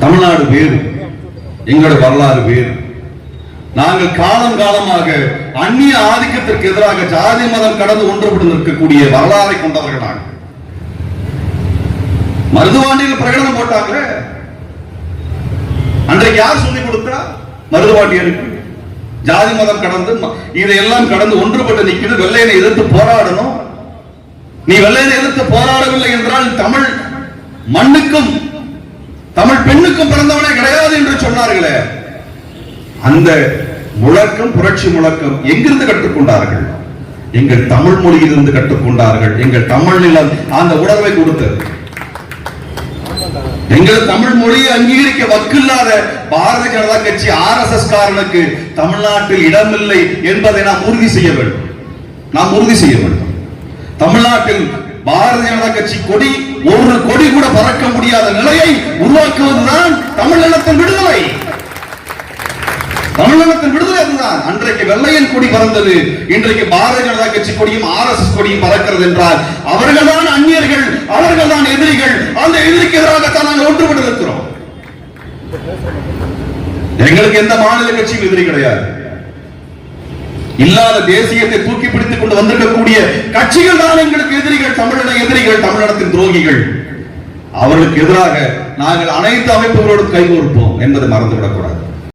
தமிழ்நாடு வேறு, எங்களுடைய வரலாறு வேறு. நாங்கள் காலம் காலமாக அந்நிய ஆதிக்கத்திற்கு எதிராக ஜாதி மதம் கடந்து ஒன்றுபட்டு நிற்கக்கூடிய வரலாறை கொண்டவர்கள் நாங்கள். மருதுவாண்டியில் பிரகடனம் போட்டாங்க. அன்றைக்கு யார் சொல்லிக் கொடுத்தா? மருதுவாண்டியருக்கு. ஜாதி மதம் கடந்து இதையெல்லாம் கடந்து ஒன்றுபட்டு நிற்கிறது. வெள்ளையனை எதிர்த்து போராடணும். நீ வெள்ளையனை எதிர்த்து போராடவில்லை என்றால் தமிழ் மண்ணுக்கும் தமிழ் பெண்ணுக்கும் பிறந்தவனே கிடையாது என்று சொன்னார்களே, அந்த முழக்கம், புரட்சி முழக்கம் எங்கிருந்து கற்றுக்கொண்டார்கள்? எங்கள் தமிழ் மொழியிலிருந்து கற்றுக்கொண்டார்கள். எங்கள் தமிழ் நிலம் அந்த உணர்வை கொடுத்தது. எங்கள் தமிழ் மொழியை அங்கீகரிக்க வக்கில்லாத பாரதிய ஜனதா கட்சி RSS காரனுக்கு தமிழ்நாட்டில் இடமில்லை என்பதை நாம் உறுதி செய்ய வேண்டும். தமிழ்நாட்டில் பாரதிய ஜனதா கட்சி கொடி, ஒரு கொடி கூட பறக்க முடியாத நிலையை உருவாக்குவதுதான் தமிழகத்தின் விடுதலை. தமிழகத்தின் விடுதலை அதுதான். அன்றைக்கு வெள்ளையன் கொடி பறந்தது, இன்றைக்கு பாரதிய ஜனதா கட்சி கொடியும் RSS கொடியும் பறக்கிறது என்றால் அவர்கள்தான் அந்நியர்கள், அவர்கள்தான் எதிரிகள். அந்த எதிரிக்கு எதிராகத்தான் நாங்கள் ஒன்றுபட்டு இருக்கிறோம். எங்களுக்கு எந்த மாநில கட்சியும் எதிரி கிடையாது. இல்லாத தேசியத்தை தூக்கி பிடித்துக் கொண்டு வந்திருக்கக்கூடிய கட்சிகள் தான் எங்களுக்கு எதிரிகள், தமிழின எதிரிகள், தமிழகத்தின் துரோகிகள். அவர்களுக்கு எதிராக நாங்கள் அனைத்து அமைப்புகளோடும் கைகோர்ப்போம் என்பதை மறந்துவிடக்கூடாது.